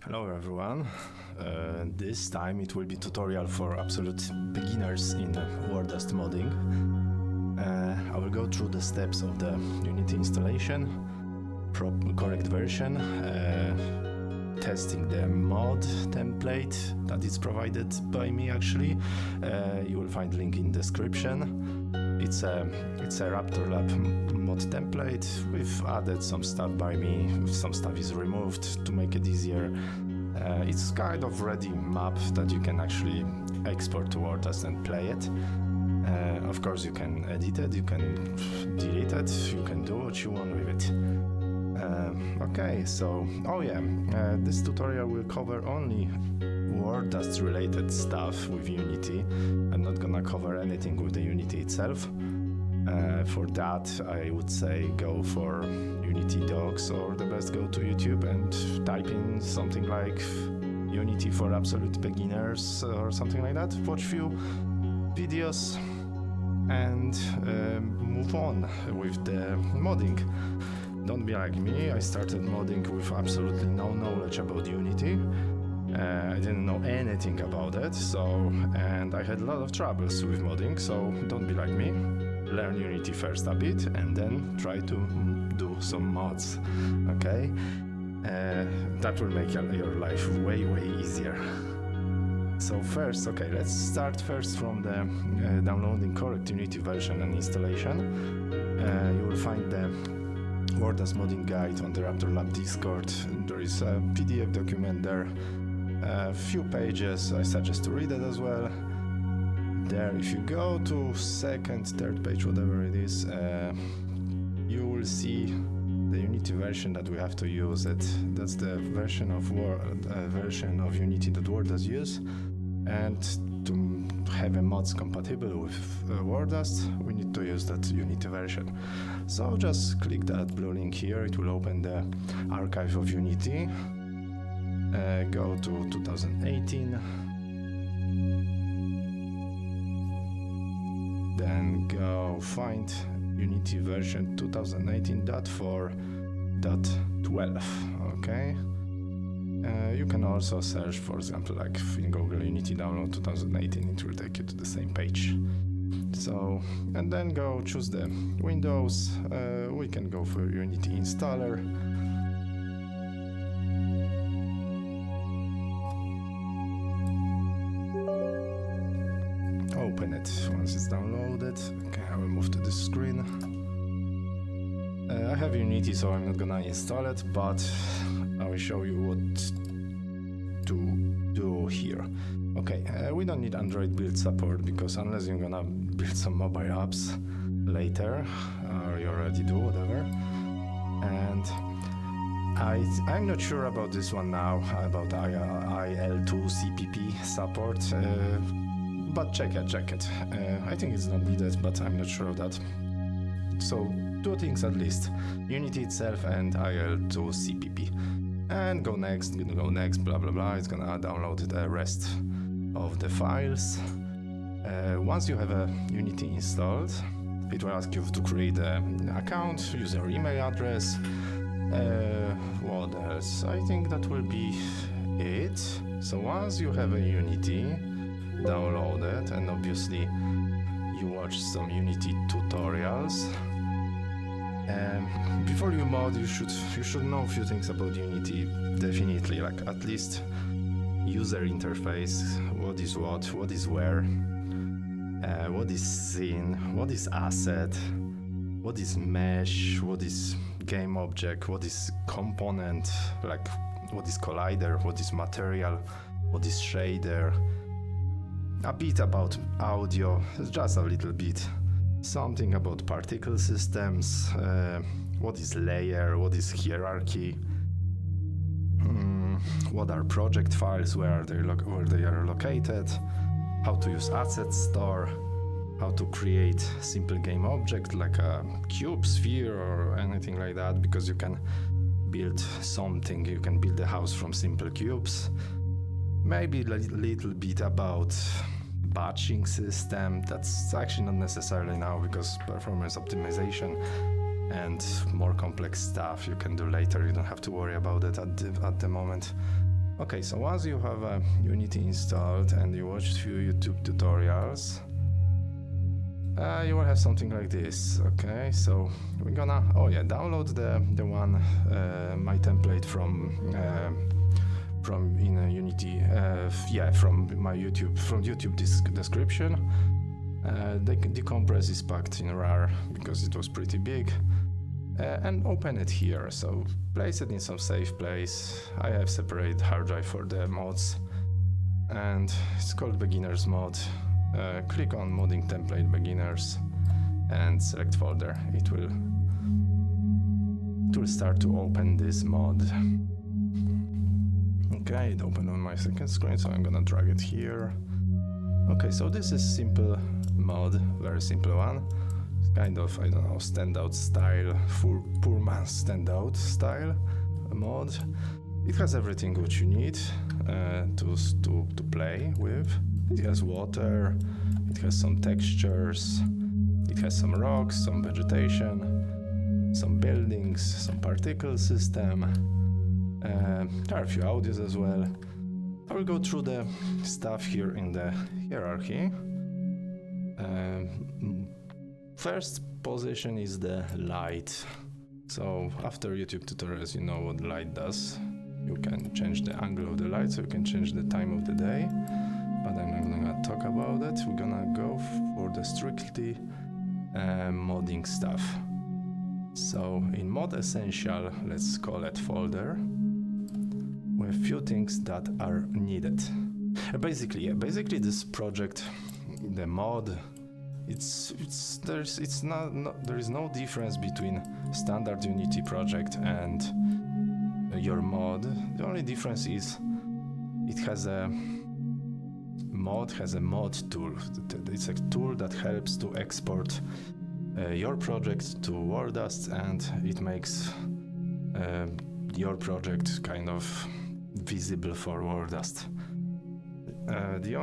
Hello everyone, this time it will be tutorial for absolute beginners in WarDust modding. I will go through the steps of the Unity installation, correct version, testing the mod template that is provided by me actually. You will find link in description. It's a RaptorLab mod template. We've added some stuff by me, some stuff is removed to make it easier. It's kind of ready map that you can actually export to WarDust and play it. Of course you can edit it, you can delete it, you can do what you want with it. Okay, so, this tutorial will cover only WarDust related stuff with Unity. I'm not gonna cover anything with the Unity itself. For that I would say go for Unity docs, or the best go to YouTube and type in something like Unity for absolute beginners or something like that. Watch few videos and move on with the modding. Don't be like me, I started modding with absolutely no knowledge about Unity. I didn't know anything about it, and I had a lot of troubles with modding, so don't be like me. Learn Unity first a bit and then try to do some mods, okay? That will make your life way easier. So first, okay, let's start first from the downloading correct Unity version and installation. You will find the WarDust modding guide on the RaptorLab Discord. There is a PDF document there, a few pages. I suggest to read it as well. There, if you go to second, third page, whatever it is, you will see the Unity version that we have to use. That's the version of Unity that WarDust use, and to have a mods compatible with WarDust, we need to use that Unity version. So just click that blue link here, it will open the archive of Unity. Go to 2018, then go find Unity version 2018.4.12, okay? You can also search, for example, like in Google Unity download 2018, it will take you to the same page. So, and then go choose the Windows, we can go for Unity installer. Open it once it's downloaded. Okay, I will move to this screen. I have Unity, so I'm not gonna install it, but I will show you what to do here. Okay, we don't need Android build support, because unless you're gonna build some mobile apps later, or you already do, whatever. And I'm not sure about this one now, about IL2 CPP support, but check it. I think it's not needed, but I'm not sure of that. So two things at least, Unity itself and IL2 CPP. And go next, blah blah blah. It's gonna download the rest of the files. Once you have a Unity installed, it will ask you to create an account, use your email address. What else? I think that will be it. So once you have a Unity downloaded, and obviously you watch some Unity tutorials, before you mod, you should know a few things about Unity, definitely, like at least user interface, what is where, what is scene, what is asset, what is mesh, what is game object, what is component, like what is collider, what is material, what is shader, a bit about audio, just a little bit, something about particle systems, what is layer, what is hierarchy, what are project files, where they are located, how to use asset store, how to create simple game object like a cube, sphere, or anything like that, because you can build something, you can build a house from simple cubes. Maybe a little bit about batching system. That's actually not necessarily now, because performance optimization and more complex stuff you can do later. You don't have to worry about it at the moment. Okay, so once you have Unity installed and you watched few YouTube tutorials, you will have something like this. Okay, so we're gonna download the one my template from Unity, from my YouTube description. The decompress is packed in RAR because it was pretty big, and open it here. So place it in some safe place. I have separate hard drive for the mods, and it's called beginners mod. Click on modding template beginners and select folder. It will start to open this mod. Okay, it opened on my second screen, so I'm gonna drag it here. Okay, so this is simple mod, very simple one. It's kind of, I don't know, standout style, poor man's standout style mod. It has everything what you need to play with. It has water, it has some textures, it has some rocks, some vegetation, some buildings, some particle system. There are a few audios as well. I will go through the stuff here in the hierarchy. First position is the light. So after YouTube tutorials, you know what light does. You can change the angle of the light, so you can change the time of the day. But I'm not gonna talk about it. We're gonna go for the strictly modding stuff. So in mod essential, let's call it folder, with few things that are needed. Basically this project, the mod, there is no difference between standard Unity project and your mod. The only difference is it has a mod tool. It's a tool that helps to export your project to WarDust, and it makes your project kind of visible for WarDust. The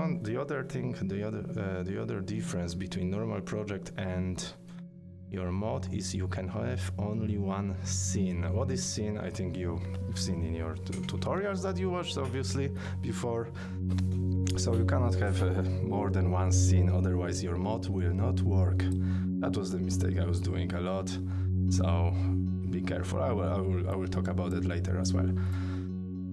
other difference between normal project and your mod is you can have only one scene. What is scene? I think you've seen in your tutorials that you watched obviously before. So you cannot have more than one scene, otherwise your mod will not work. That was the mistake I was doing a lot, so be careful. I will talk about it later as well.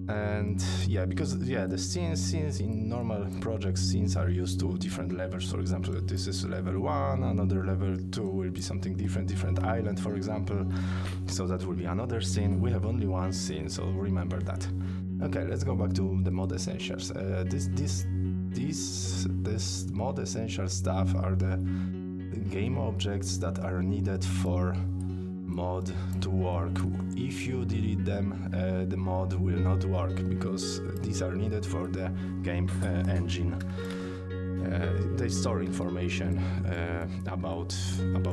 And the scenes in normal projects, scenes are used to different levels. For example, this is level 1, another level 2 will be something different island, for example. So that will be another scene. We have only one scene, so remember that. Okay, let's go back to the mod essentials. This mod essential stuff are the game objects that are needed for mod to work. If you delete them, the mod will not work, because these are needed for the game engine. They store information about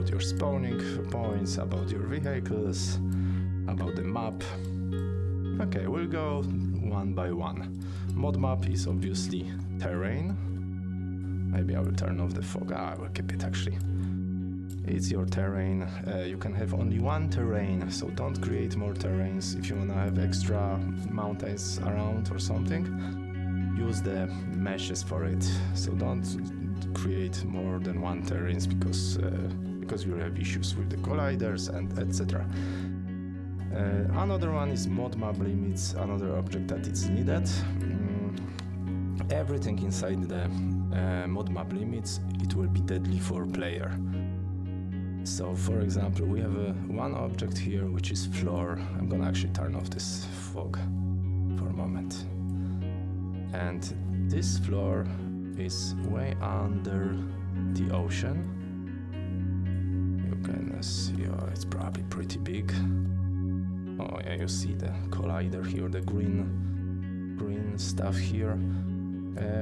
your spawning points, about your vehicles, about the map. Okay, we'll go one by one. Mod map is obviously terrain. Maybe I will turn off the fog. I will keep it actually. It's your terrain. You can have only one terrain, so don't create more terrains. If you wanna have extra mountains around or something, use the meshes for it. So don't create more than one terrains, because you'll have issues with the colliders and etc. Another one is mod map limits, another object that is needed. Everything inside the mod map limits, it will be deadly for player. So for example, we have one object here which is floor. I'm gonna actually turn off this fog for a moment. And this floor is way under the ocean. You can see, it's probably pretty big. Oh yeah, you see the collider here, the green stuff here.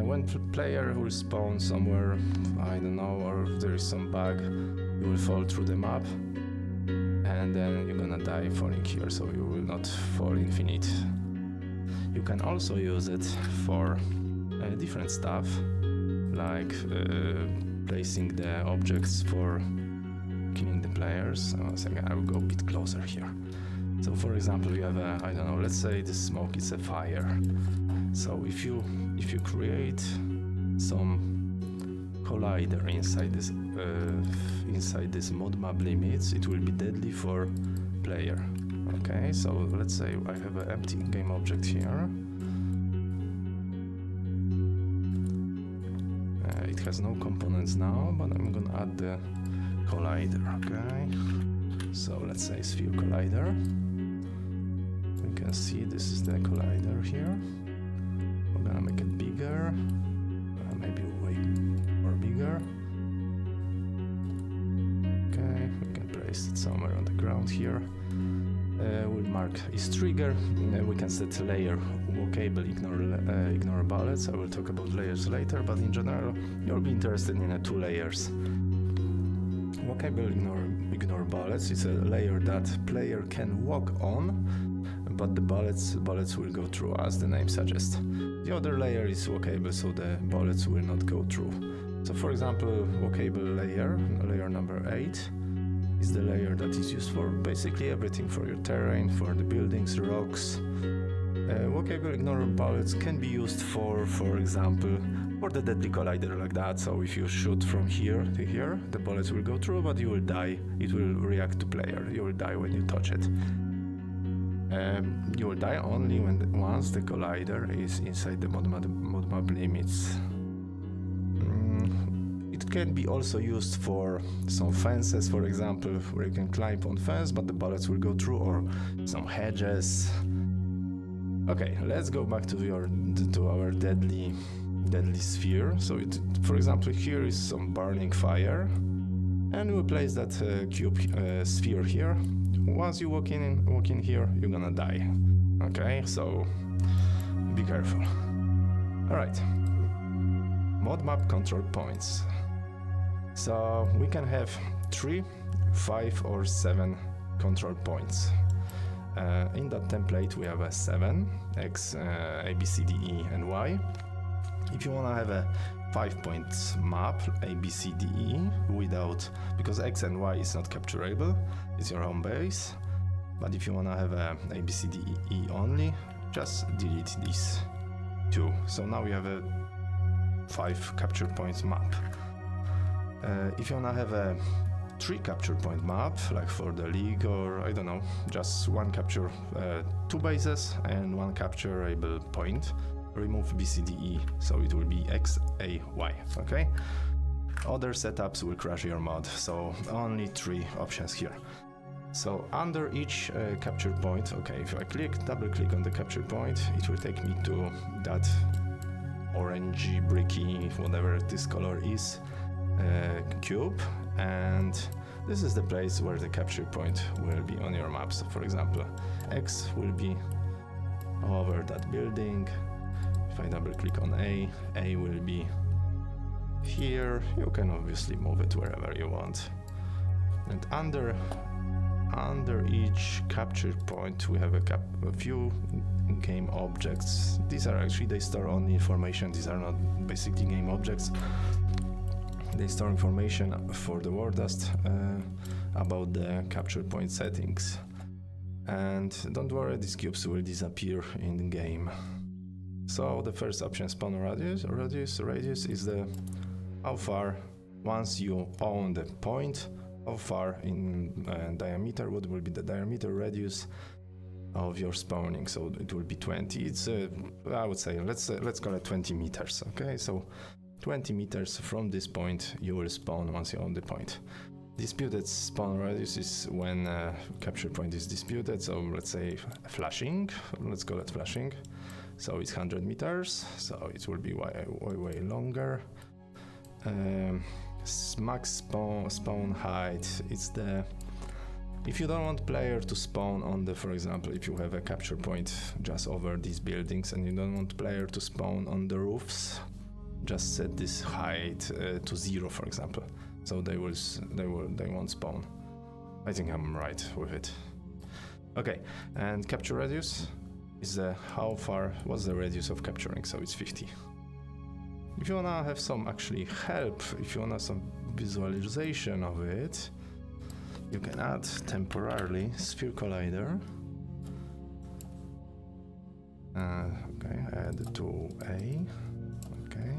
When player will spawn somewhere, I don't know, or if there is some bug, you will fall through the map, and then you're gonna die falling here, so you will not fall infinite. You can also use it for different stuff, like placing the objects for killing the players. Once again, I will go a bit closer here. So for example, you have a, I don't know, let's say the smoke is a fire. So if you create some collider inside this mod map limits, it will be deadly for player. Okay, so let's say I have an empty game object here. It has no components now, but I'm gonna add the collider. Okay, so let's say sphere collider. We can see this is the collider here. We're gonna make it bigger, maybe way more bigger. Okay, we can place it somewhere on the ground here. We'll mark its trigger. We can set layer walkable, ignore bullets. I will talk about layers later, but in general you'll be interested in 2 layers. Walkable, ignore bullets is a layer that player can walk on, but the bullets will go through, as the name suggests. The other layer is walkable, so the bullets will not go through. So for example, walkable layer number 8, is the layer that is used for basically everything, for your terrain, for the buildings, rocks. Walkable ignore bullets can be used for example, for the deadly collider like that. So if you shoot from here to here, the bullets will go through, but you will die. It will react to player. You will die when you touch it. You will die only once the collider is inside the mod map limits. It can be also used for some fences, for example, where you can climb on fence, but the bullets will go through, or some hedges. Okay, let's go back to our deadly sphere. So for example, here is some burning fire, and we'll place that sphere here. Once you walk in here, you're gonna die. Okay, so be careful. All right, mod map control points. So we can have 3, 5 or 7 control points. In that template we have a 7, X, A, B, C, D, E and Y. If you want to have a 5-point map, A, B, C, D, E, because X and Y is not capturable, it's your home base. But if you want to have a B, C, D, E only, just delete these 2. So now we have a 5 capture points map. If you wanna have a 3 capture point map, like for the league, or I don't know, just 1 capture 2 bases and 1 capturable point, remove BCDE, so it will be X, A, Y, okay? Other setups will crash your mod, so only 3 options here. So under each capture point, okay, if I double click on the capture point, it will take me to that orangey, bricky, whatever this color is, cube, and this is the place where the capture point will be on your map. So for example, X will be over that building. If I double click on A will be here. You can obviously move it wherever you want. And under each capture point we have a few game objects. These are actually, they store only information. These are not basically game objects. They store information for the WarDust about the capture point settings. And don't worry, these cubes will disappear in the game. So the first option, spawn radius. Radius is the how far, once you own the point, how far in diameter, what will be the diameter radius of your spawning. So it will be 20. It's I would say let's call it 20 meters. Okay, so 20 meters from this point you will spawn once you own the point. Disputed spawn radius is when capture point is disputed. So let's say flashing. Let's call it flashing. So it's 100 meters. So it will be way longer. Max spawn height. It's the if you don't want player to spawn on the, for example, if you have a capture point just over these buildings and you don't want player to spawn on the roofs, just set this height to 0, for example. So they won't spawn. I think I'm right with it. Okay, and capture radius is how far was the radius of capturing. So it's 50. If you wanna have some actually help, if you wanna some visualization of it, you can add temporarily sphere collider. Okay, add to A. Okay.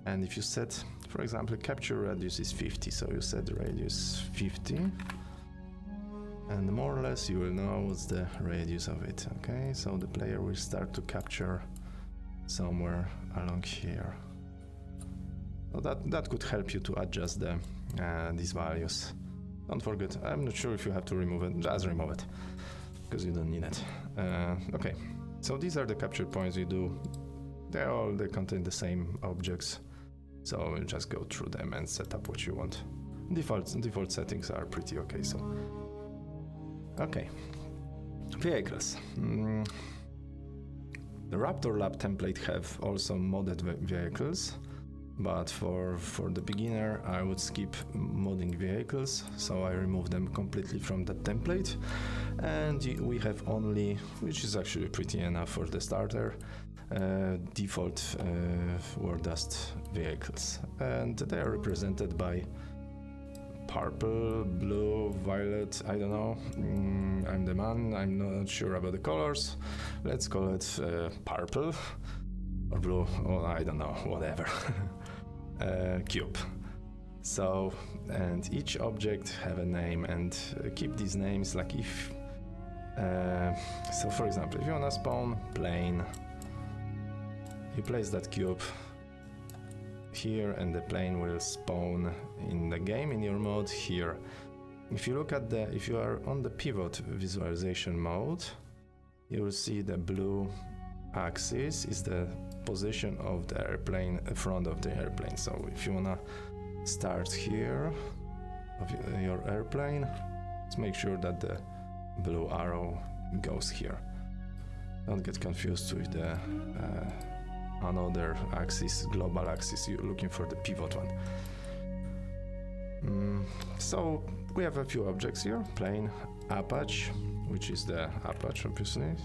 And if you set, for example, capture radius is 50, so you set the radius 50. And more or less you will know what's the radius of it. Okay, so the player will start to capture somewhere along here. So that could help you to adjust these values. Don't forget, I'm not sure if you have to remove it, just remove it, because you don't need it. Okay, so these are the capture points you do. They contain the same objects, so we'll just go through them and set up what you want. Default settings are pretty okay, so. Okay, vehicles. The Raptor Lab template have also modded vehicles, but for the beginner I would skip modding vehicles, so I remove them completely from the template, and we have only, which is actually pretty enough for the starter, default WarDust vehicles, and they are represented by purple, blue, violet, I don't know, I'm the man, I'm not sure about the colors, let's call it purple or blue, or I don't know, whatever. Cube. So, and each object have a name, and keep these names like if, so for example, if you wanna spawn plane, you place that cube here and the plane will spawn in the game in your mode here. If you look at if you are on the pivot visualization mode, you will see the blue axis is the position of the airplane, front of the airplane. So if you wanna start here of your airplane, let's make sure that the blue arrow goes here. Don't get confused with the another axis, global axis. You're looking for the pivot one. So we have a few objects here. Plane, Apache, which is the Apache obviously.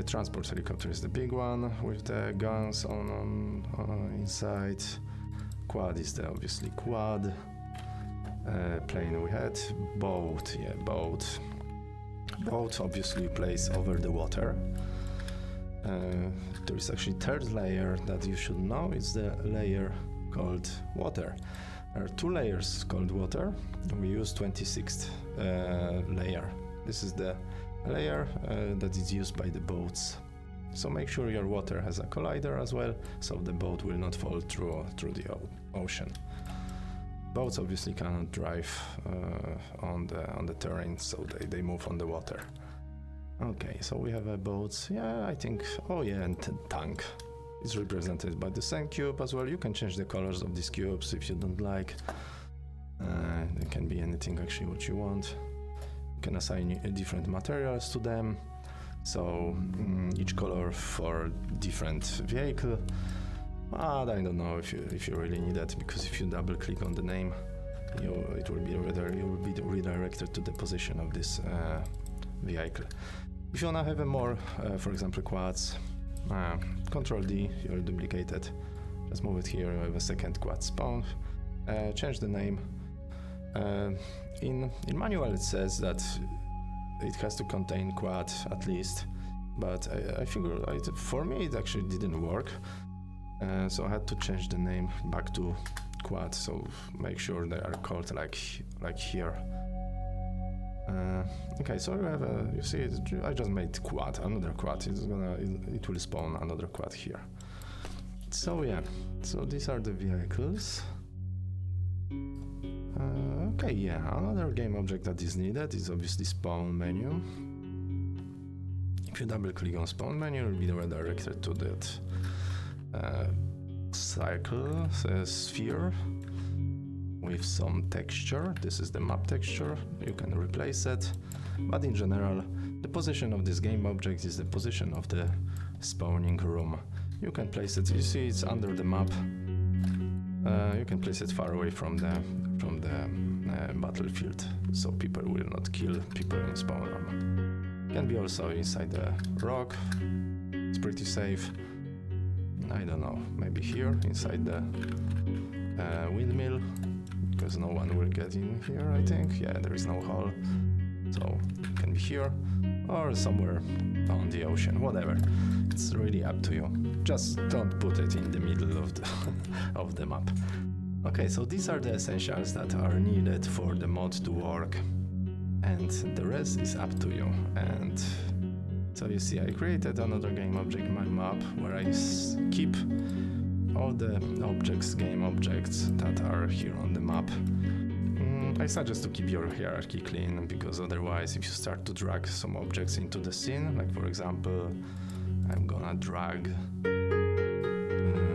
Transport helicopter is the big one with the guns on inside. Quad is the obviously quad. Plane we had. Boat, yeah, boat. Boat obviously plays over the water. There is actually third layer that you should know. It's the layer called water. There are two layers called water. We use 26th layer. This is the layer that is used by the boats. So make sure your water has a collider as well, so the boat will not fall through the ocean. Boats obviously cannot drive on the terrain, so they move on the water. Okay, so we have a boat. Yeah, I think. Oh yeah, and tank is represented by the same cube as well. You can change the colors of these cubes if you don't like. It can be anything actually what you want. You can assign different materials to them. So each color for different vehicle. But I don't know if you really need that, because if you double click on the name, you will be redirected to the position of this vehicle. If you wanna have a more, for example, quads, Control D, you're duplicated. Just move it here. You have a second quad spawn. Change the name. In manual it says that it has to contain quad at least, but I figure for me it actually didn't work. So I had to change the name back to quad. So make sure they are called like here. Okay, so you have you see, I just made quad, another quad. It will spawn another quad here. So yeah, so these are the vehicles. Okay, yeah, another game object that is needed is obviously spawn menu. If you double click on spawn menu, you'll be redirected to that circle, sphere, with some texture. This is the map texture. You can replace it, but in general, the position of this game object is the position of the spawning room. You can place it. You see, it's under the map. You can place it far away from the battlefield, so people will not kill people in spawn room. Can be also inside the rock. It's pretty safe. I don't know, maybe here inside the windmill, because no one will get in here, I think. Yeah, there is no hole, so it can be here, or somewhere on the ocean, whatever. It's really up to you. Just don't put it in the middle of the of the map. Okay, so these are the essentials that are needed for the mod to work, and the rest is up to you. And so you see, I created another game object in my map where I keep all the objects, game objects that are here on the map. I suggest to keep your hierarchy clean, because otherwise if you start to drag some objects into the scene, like for example, I'm gonna drag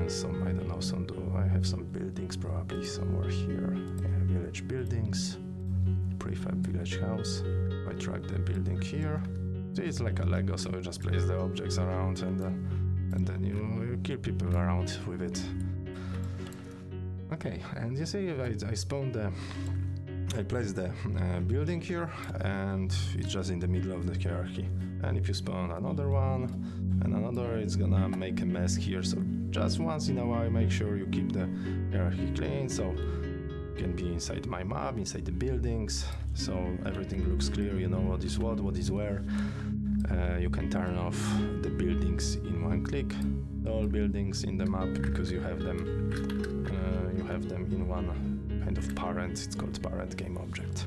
some, I don't know, I have some buildings probably somewhere here. Yeah, village buildings, prefab village house. I drag the building here. So it's like a Lego, so you just place the objects around and then you kill people around with it. Okay, and you see I place the building here, and it's just in the middle of the hierarchy. And if you spawn another one and another, it's gonna make a mess here. So just once in a while, make sure you keep the hierarchy clean, so you can be inside my map, inside the buildings, so everything looks clear. You know what is what is where. You can turn off the buildings in one click, all buildings in the map, because you have them in one kind of parent. It's called parent game object.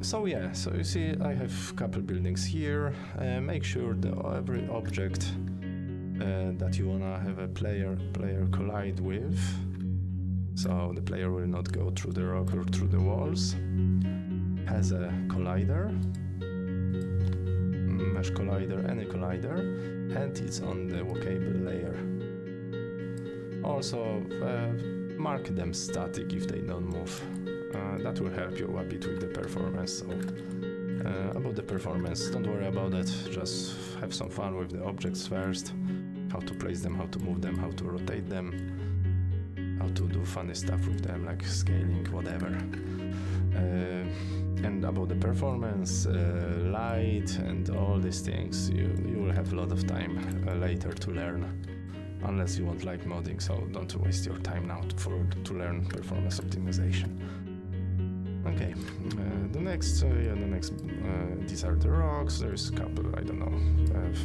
So yeah, so you see I have a couple buildings here. Make sure that every object that you wanna have a player collide with, so the player will not go through the rock or through the walls, has a collider, mesh collider, any collider, and it's on the walkable layer. Also mark them static if they don't move. That will help you a bit with the performance. So about the performance, don't worry about it, just have some fun with the objects first, how to place them, how to move them, how to rotate them, how to do funny stuff with them, like scaling, whatever. And about the performance, light and all these things, you will have a lot of time later to learn, unless you won't like modding, so don't waste your time now to learn performance optimization. Okay, the next, these are the rocks. There's a couple, I don't know,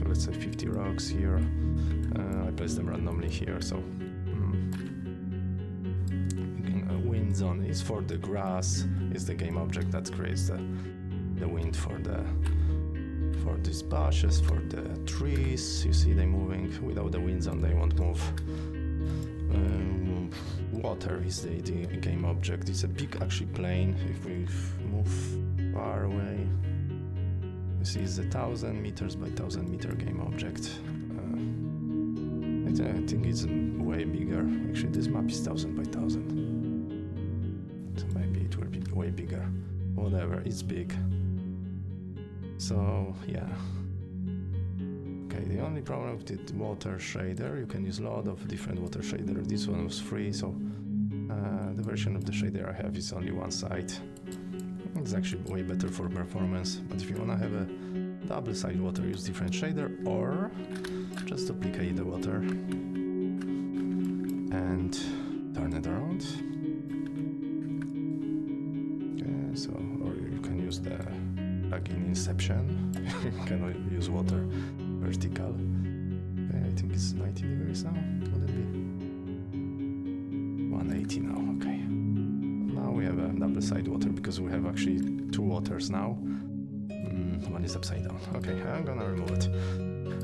let's say 50 rocks here. I place them randomly here, so wind zone is for the grass, is the game object that creates the wind for these bushes, for the trees. You see them moving. Without the wind zone they won't move. Water is the game object. It's a big actually plane. If we move far away, you see it's a 1,000 meters by 1,000 meter game object. I think it's way bigger. Actually this map is 1,000 by 1,000. So maybe it will be way bigger. Whatever, it's big. So yeah. Okay, the only problem with the water shader, you can use a lot of different water shader. This one was free, so the version of the shader I have is only one side. It's actually way better for performance, but if you wanna have a double side water, use different shader, or just duplicate the water and turn it around. Okay, so, or you can use the plugin Inception. You can use water vertical. Okay, I think it's 90 degrees now. Would it be 180 now? Okay. Now we have a double side water because we have actually two waters now. One is upside down. Okay, I'm gonna remove it.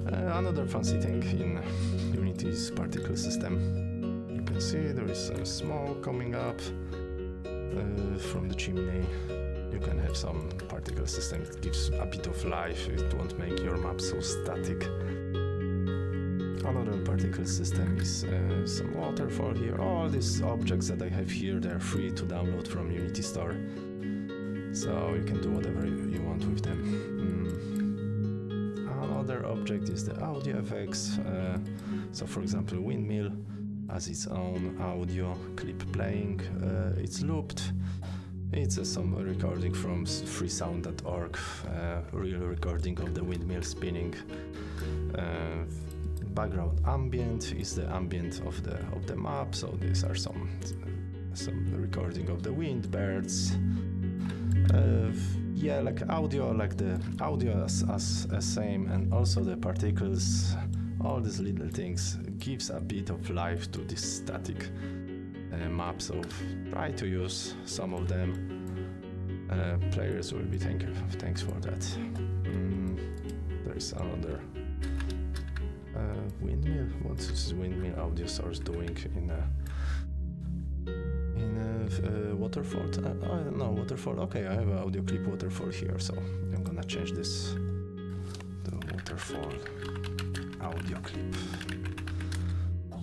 Another fancy thing in Unity is particle system. You can see there is smoke coming up from the chimney. You can have some particle system. It gives a bit of life. It won't make your map so static. Another particle system is some waterfall here. All these objects that I have here, they're free to download from Unity Store. So you can do whatever you want with them. Another object is the audio effects. So for example, windmill has its own audio clip playing. It's looped. It's some recording from freesound.org, real recording of the windmill spinning. Background ambient is the ambient of the map. So these are some recording of the wind, birds. yeah, like the audio as same, and also the particles, all these little things gives a bit of life to this static map. So try to use some of them. Players will be thanks for that. There is another windmill. What is windmill audio source doing in a waterfall? No, waterfall. Okay, I have an audio clip waterfall here, so I'm gonna change this to waterfall audio clip.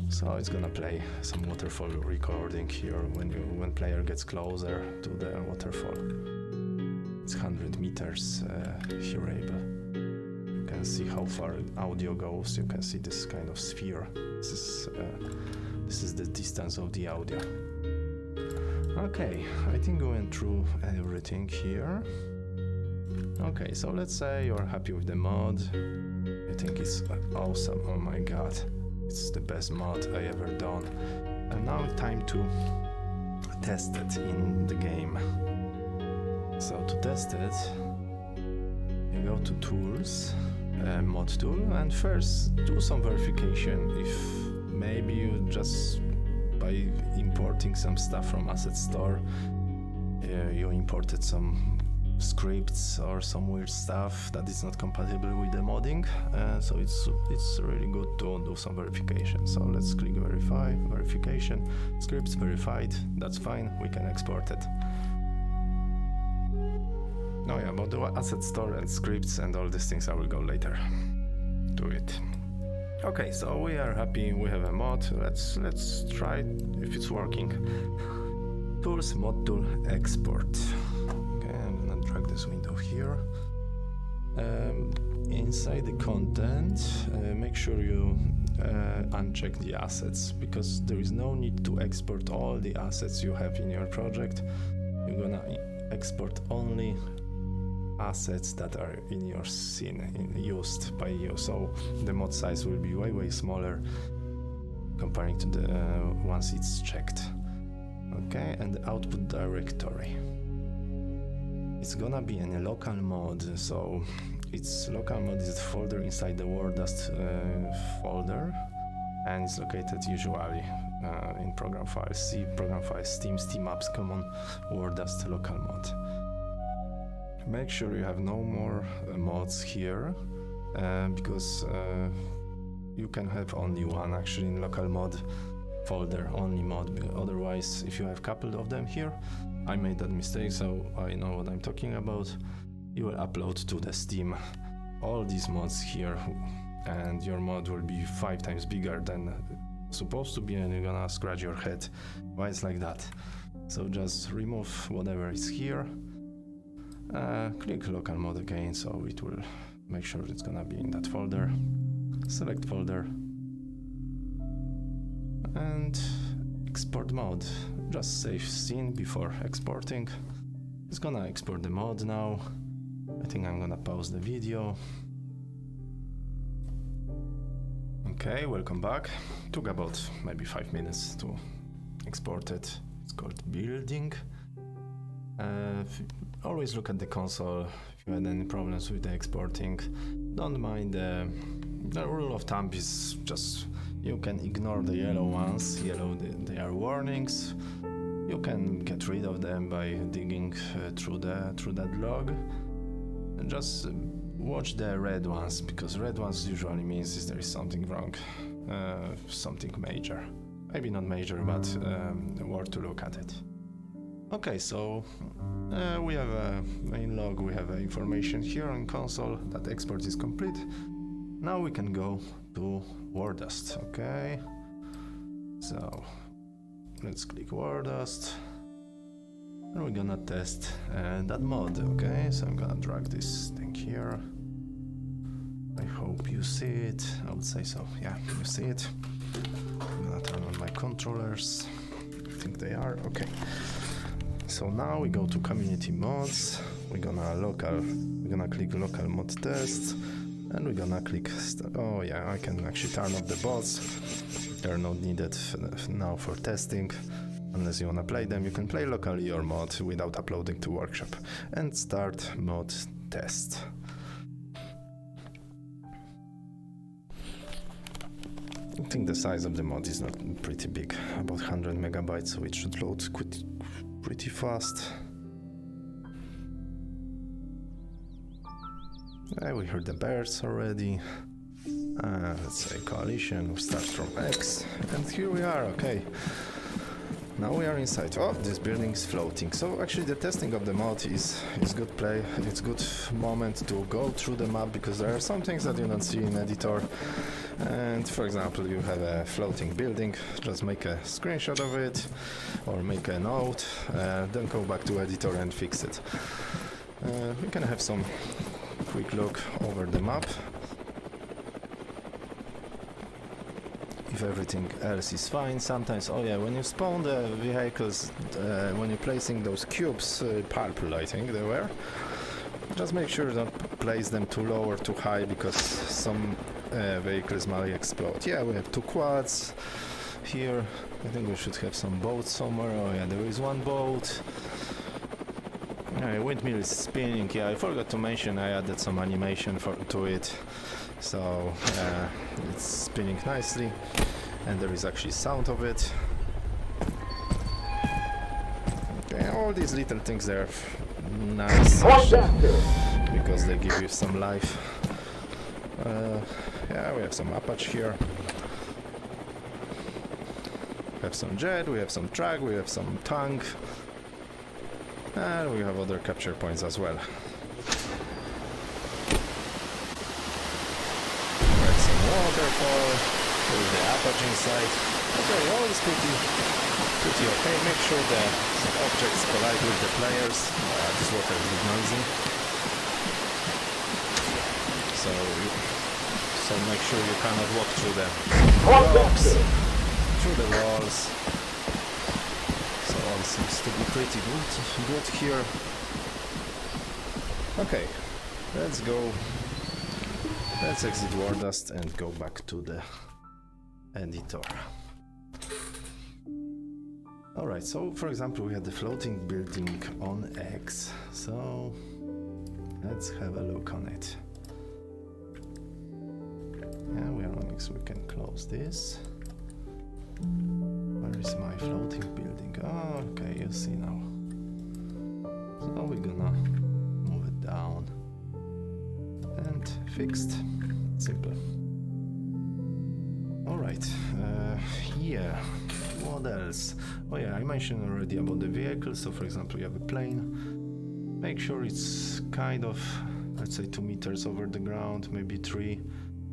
So it's gonna play some waterfall recording here when player gets closer to the waterfall. It's 100 meters hearable. You can see how far audio goes. You can see this kind of sphere. This is the distance of the audio. Okay, I think we went through everything here. Okay, so let's say you're happy with the mod. I think it's awesome. Oh my god, it's the best mod I ever done. And now it's time to test it in the game. So to test it, you go to Tools, Mod Tool, and first do some verification. If maybe you just by importing some stuff from Asset Store, you imported some scripts or some weird stuff that is not compatible with the modding, so it's really good to do some verification. So let's click verify, verification, scripts verified, that's fine, we can export it. Oh yeah, about the Asset Store and scripts and all these things I will go later to it. Okay, so we are happy, we have a mod. Let's try if it's working. Tools, mod tool, export. Okay, I'm gonna drag this window here. Inside the content, make sure you uncheck the assets, because there is no need to export all the assets you have in your project. You're gonna export only assets that are in your scene, used by you, so the mod size will be way smaller comparing to the once it's checked. Okay, and the output directory, it's gonna be in a local mod, so its local mod is the folder inside the WarDust folder, and it's located usually in program files, C program files, Steam apps, common WarDust local mod. Make sure you have no more mods here, because you can have only one actually in local mod folder, only mod. Otherwise, if you have a couple of them here, I made that mistake, so I know what I'm talking about. You will upload to the Steam all these mods here, and your mod will be 5 times bigger than supposed to be, and you're gonna scratch your head why it's like that. So just remove whatever is here. Click local mod again, so it will make sure it's gonna be in that folder. Select folder and export mod. Just save scene before exporting. It's gonna export the mod now. I think I'm gonna pause the video. Okay, welcome back. Took about maybe 5 minutes to export it. It's called building. Always look at the console if you had any problems with the exporting. Don't mind the rule of thumb is just you can ignore the yellow ones. They are warnings. You can get rid of them by digging through that log. And just watch the red ones, because red ones usually means there is something wrong, something major. Maybe not major, but worth to look at it. Okay, so we have a main log, we have information here on console that export is complete. Now we can go to WarDust, okay? So let's click WarDust, and we're gonna test that mod, okay? So I'm gonna drag this thing here. I hope you see it. I would say so, yeah, you see it. I'm gonna turn on my controllers. I think they are, okay. So now we go to community mods. We're gonna click local mod test, and we're gonna click oh yeah, I can actually turn off the bots. They're not needed now for testing. Unless you wanna play them, you can play locally your mod without uploading to workshop. And start mod test. I think the size of the mod is not pretty big, about 100 megabytes, so it should load pretty fast. We heard the birds already. Let's say coalition, we start from X, and here we are, okay. Now we are inside. Oh, this building is floating. So actually the testing of the mod is good play. It's good moment to go through the map, because there are some things that you don't see in editor. And for example, you have a floating building, just make a screenshot of it or make a note, then go back to editor and fix it. We can have some quick look over the map. If everything else is fine, sometimes, oh yeah, when you spawn the vehicles, when you're placing those cubes, purple I think they were, just make sure don't place them too low or too high, because some vehicles might explode. Yeah, we have 2 quads here. I think we should have some boats somewhere. Oh yeah, there is one boat. Windmill is spinning. Yeah, I forgot to mention I added some animation to it, so it's spinning nicely, and there is actually sound of it. Okay, all these little things are nice because they give you some life. Yeah, we have some Apache here. We have some jet, we have some truck, we have some tank. And we have other capture points as well. There's some waterfall. There's the Apache inside. Okay, all is pretty okay. Make sure the objects collide with the players. This water is noisy. So make sure you cannot walk through the rocks, through the walls. All seems to be pretty good here. Okay, let's go. Let's exit WarDust and go back to the editor. Alright, so for example we had the floating building on X, so let's have a look on it. Yeah, we are on X, we can close this. Where is my floating building? Oh, okay, you see now. So we're gonna move it down. And fixed. Simple. Alright, yeah, what else? Oh yeah, I mentioned already about the vehicle. So for example, you have a plane. Make sure it's kind of, let's say 2 meters over the ground, maybe 3.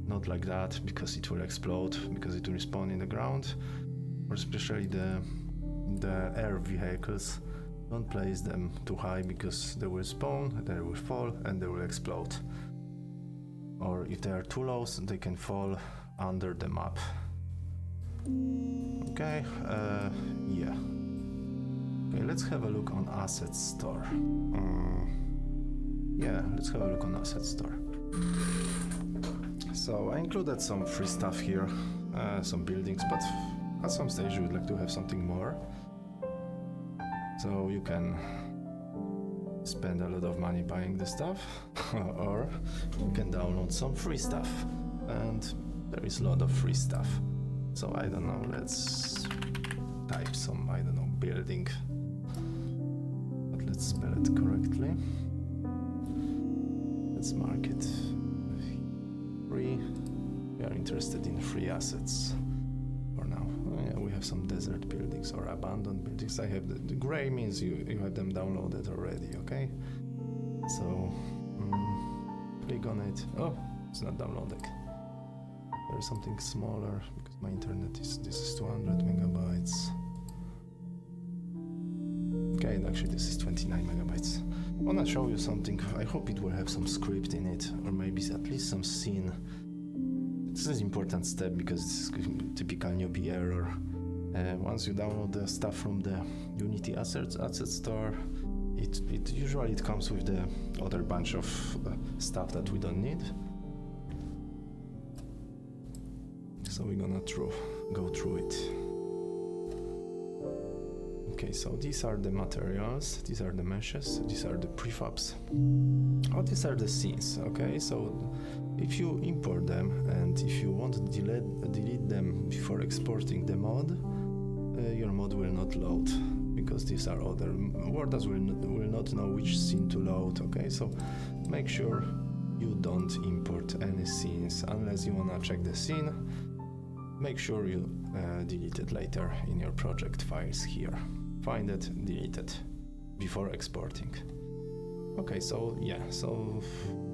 Not like that, because it will explode, because it will respawn in the ground. Or especially the air vehicles, don't place them too high, because they will spawn, they will fall, and they will explode. Or if they are too low, they can fall under the map. Okay, yeah. Okay, let's have a look on asset store. Yeah, let's have a look on asset store. So I included some free stuff here, some buildings, but at some stage you would like to have something more. So you can spend a lot of money buying the stuff, or you can download some free stuff, and there is a lot of free stuff. So I don't know, let's type some, I don't know, building, but let's spell it correctly. Let's mark it free. We are interested in free assets for now. Yeah, we have some desert buildings or abandoned buildings. I have the gray means you have them downloaded already, okay? So click on it. Oh, it's not downloading. There is something smaller because my internet is, this is 200 megabytes. Okay, and actually this is 29 megabytes. I wanna show you something. I hope it will have some script in it, or maybe at least some scene. This is an important step because it's a typical newbie error. Once you download the stuff from the Unity asset store, it usually comes with the other bunch of stuff that we don't need. So we're gonna go through it. Okay, so these are the materials, these are the meshes, these are the prefabs. Oh, these are the scenes, okay? So if you import them and if you want to delete them before exporting the mod, your mod will not load, because these are other. WarDust will not know which scene to load, okay? So make sure you don't import any scenes unless you wanna check the scene. Make sure you delete it later in your project files here. Find it, delete it before exporting. Okay, so yeah, so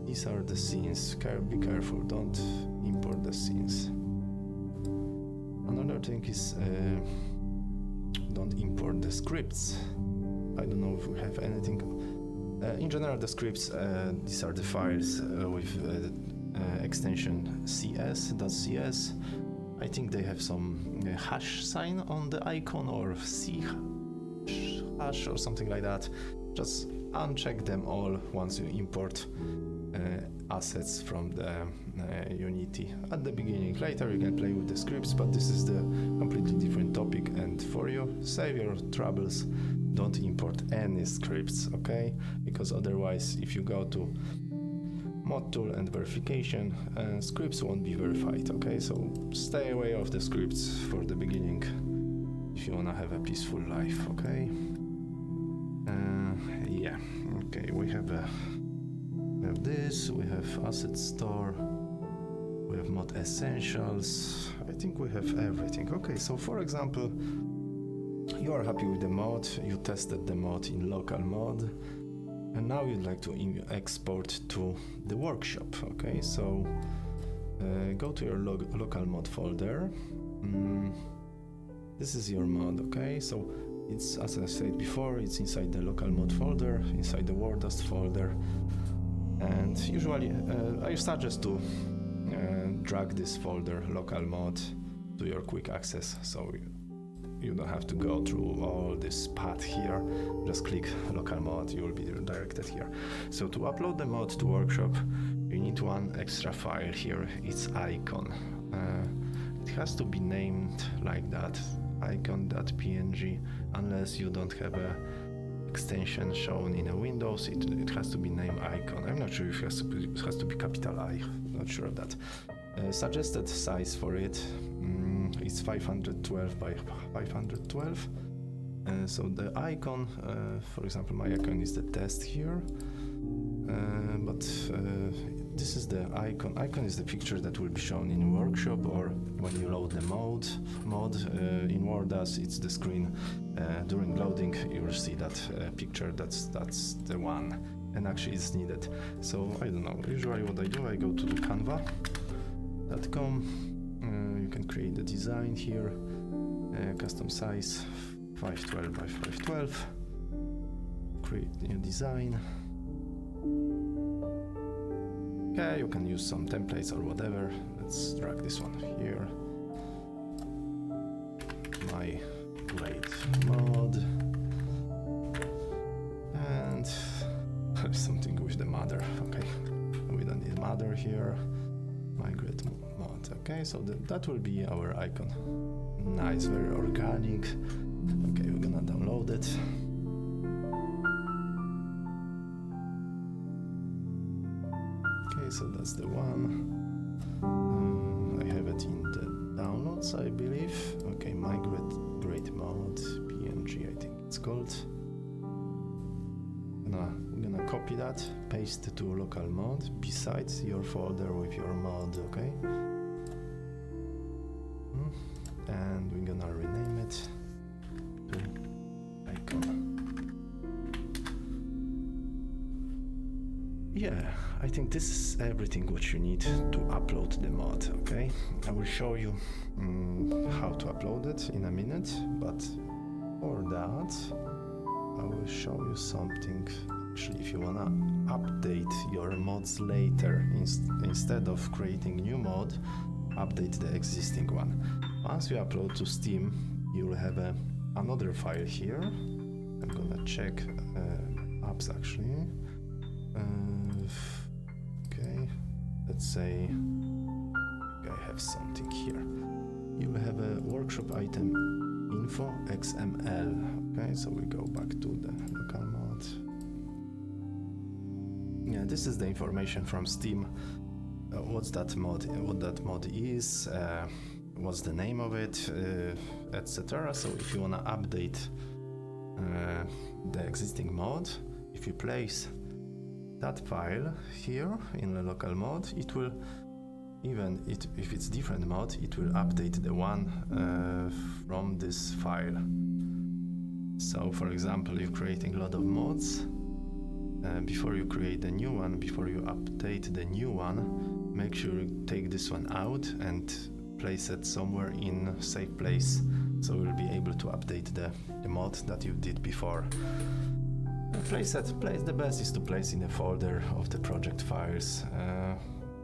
these are the scenes. Be careful, don't import the scenes. Another thing is don't import the scripts. I don't know if we have anything. In general, the scripts, these are the files with extension cs.cs. I think they have some hash sign on the icon, or C hash or something like that. Just uncheck them all once you import assets from the Unity at the beginning. Later you can play with the scripts, but this is the completely different topic, and for you, save your troubles, don't import any scripts, okay? Because otherwise, if you go to mod tool and verification, scripts won't be verified, okay? So stay away of the scripts for the beginning if you wanna have a peaceful life, okay? Yeah, okay, we have this, we have asset store, we have mod essentials. I think we have everything. Okay, so for example, you are happy with the mod, you tested the mod in local mod, and now you'd like to export to the workshop. Okay, so go to your local mod folder. This is your mod, okay? So it's, as I said before, it's inside the local mod folder, inside the WarDust folder. And usually I suggest to drag this folder local mod to your quick access, so you don't have to go through all this path here. Just click local mod, you will be redirected here. So to upload the mod to workshop, you need one extra file here. It's icon. It has to be named like that, icon.png, unless you don't have a extension shown in a Windows. It has to be named icon. I'm not sure if it has to be capital I, not sure of that. Suggested size for it is 512 by 512. So the icon, for example, my icon is the test here, but this is the icon. Icon is the picture that will be shown in workshop, or when you load the mod in WarDust, it's the screen. During loading, you will see that picture. That's the one, and actually it's needed. So I don't know. Usually, what I do, I go to the canva.com. You can create the design here. Custom size 512 by 512. Create new design. Okay, you can use some templates or whatever. Let's drag this one here. My great mod. And something with the mother. Okay, we don't need mother here. My great mod. Okay, so that will be our icon. Nice, very organic. Okay, we're gonna download it. Okay, so that's the one. I have it in the downloads, I believe. Okay, my great mod PNG, I think it's called. We're gonna copy that, paste it to local mod besides your folder with your mod, okay? And we're gonna rename it to icon. Yeah, I think this is everything what you need to upload the mod, okay? I will show you how to upload it in a minute, but for that I will show you something. Actually, if you wanna update your mods later, instead of creating new mod, update the existing one. Once you upload to Steam, you will have another file here. I'm gonna check apps actually. Okay, let's say I have something here. You will have a workshop item info XML. Okay, so we go back to the local mod. Yeah, this is the information from Steam. What's that mod? What that mod is? What's the name of it? Etc. So if you wanna update the existing mod, if you place that file here in the local mod, it will, if it's different mod, it will update the one from this file. So for example, you're creating a lot of mods. Before you create the new one, before you update the new one, make sure you take this one out and place it somewhere in a safe place, so you'll be able to update the mod that you did before. The best is to place in a folder of the project files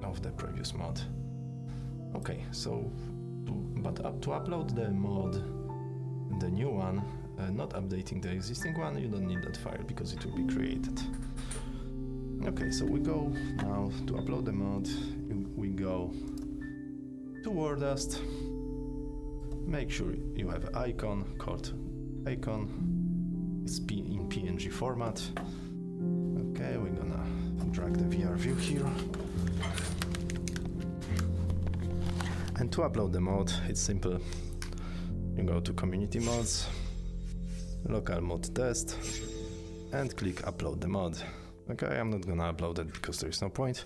of the previous mod. Okay, so to upload the mod, the new one, not updating the existing one, you don't need that file because it will be created. Okay, so we go now to upload the mod. We go to WarDust. Make sure you have an icon called icon. It's in PNG format. Okay, we're gonna drag the VR view here. And to upload the mod, it's simple. You go to community mods, local mod test, and click upload the mod. Okay, I'm not gonna upload it because there is no point,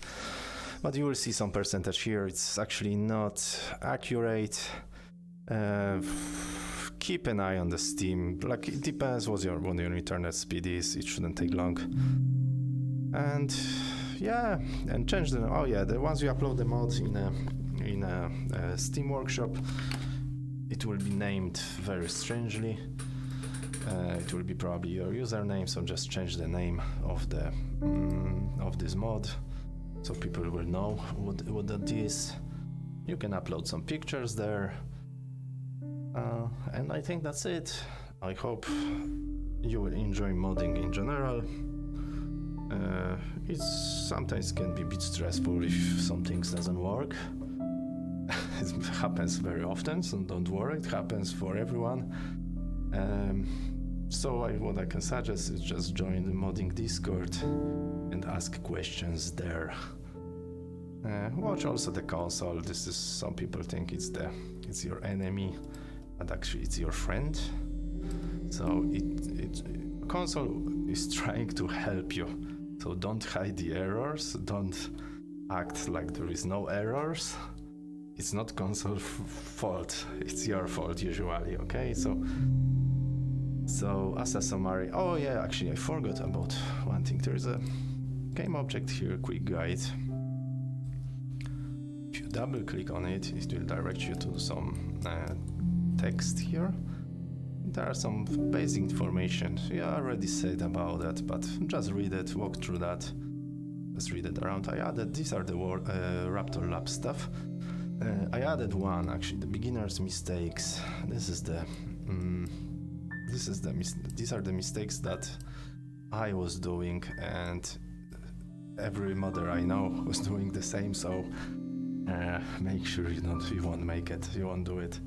but you will see some percentage here. It's actually not accurate. Keep an eye on the Steam. Like, it depends what your internet speed is. It shouldn't take long. And yeah, and change the. Oh yeah, once you upload the mod in a Steam workshop, it will be named very strangely. It will be probably your username, so just change the name of the of this mod, so people will know what that is. You can upload some pictures there, and I think that's it. I hope you will enjoy modding in general. It sometimes can be a bit stressful if some things doesn't work. It happens very often, so don't worry, it happens for everyone. So what I can suggest is just join the modding Discord and ask questions there. Watch also the console. This is, some people think it's your enemy, but actually it's your friend. So console is trying to help you. So don't hide the errors. Don't act like there is no errors. It's not console fault. It's your fault usually. Okay, so as a summary, oh yeah, actually I forgot about one thing. There is a game object here, quick guide. If you double click on it, it will direct you to some text here. There are some basic information. Yeah, I already said about that, but just read it, walk through that. Just read it around. I added, these are the Raptor Lab stuff. I added one, actually, the beginner's mistakes. These are the mistakes that I was doing, and every modder I know was doing the same. So make sure you won't make it, you won't do it.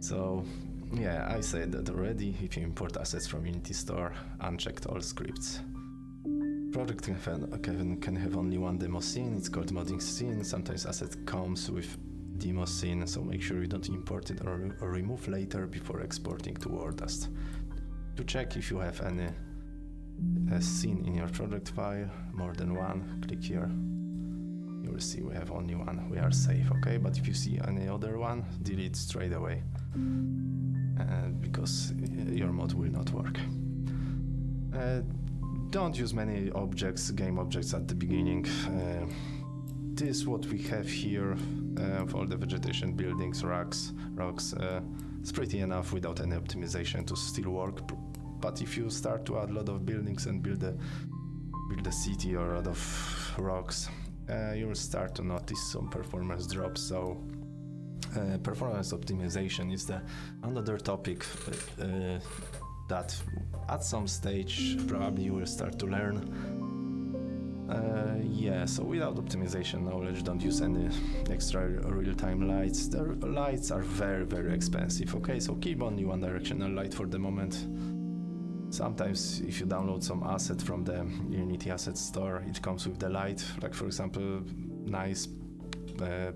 So yeah, I said that already. If you import assets from Unity Store, unchecked all scripts. Project can have only one demo scene. It's called modding scene. Sometimes asset comes with demo scene, so make sure you don't import it or remove later before exporting to WarDust. To check if you have any scene in your project file, more than one, click here. You will see we have only one. We are safe, okay? But if you see any other one, delete straight away, because your mod will not work. Don't use many objects, game objects at the beginning. This what we have here for the vegetation, buildings, rocks. It's pretty enough without any optimization to still work. But if you start to add a lot of buildings and build a city or a lot of rocks, you will start to notice some performance drops. So performance optimization is another topic that at some stage probably you will start to learn. Yeah, so without optimization knowledge, don't use any extra real-time lights. The lights are very, very expensive, okay? So keep only one directional light for the moment. Sometimes if you download some asset from the Unity asset store, it comes with the light, like for example, nice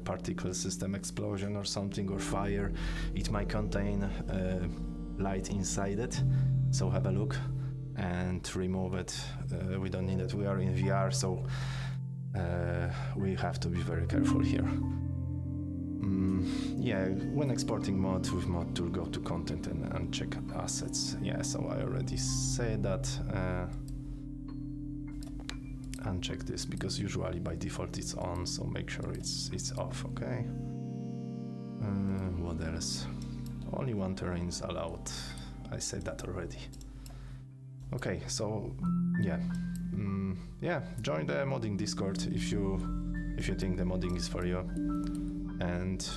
particle system explosion or something, or fire. It might contain light inside it, so have a look and remove it. We don't need it. We are in VR, so we have to be very careful here. Yeah, when exporting mod with mod tool, go to content and uncheck assets. Yeah, so I already said that. Uncheck this because usually by default it's on, so make sure it's off. Okay. What else? Only one terrain is allowed. I said that already. Okay, so yeah, yeah. Join the modding Discord if you think the modding is for you, and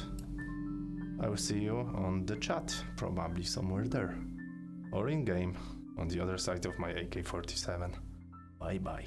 I will see you on the chat, probably somewhere there, or in game on the other side of my AK-47. Bye bye.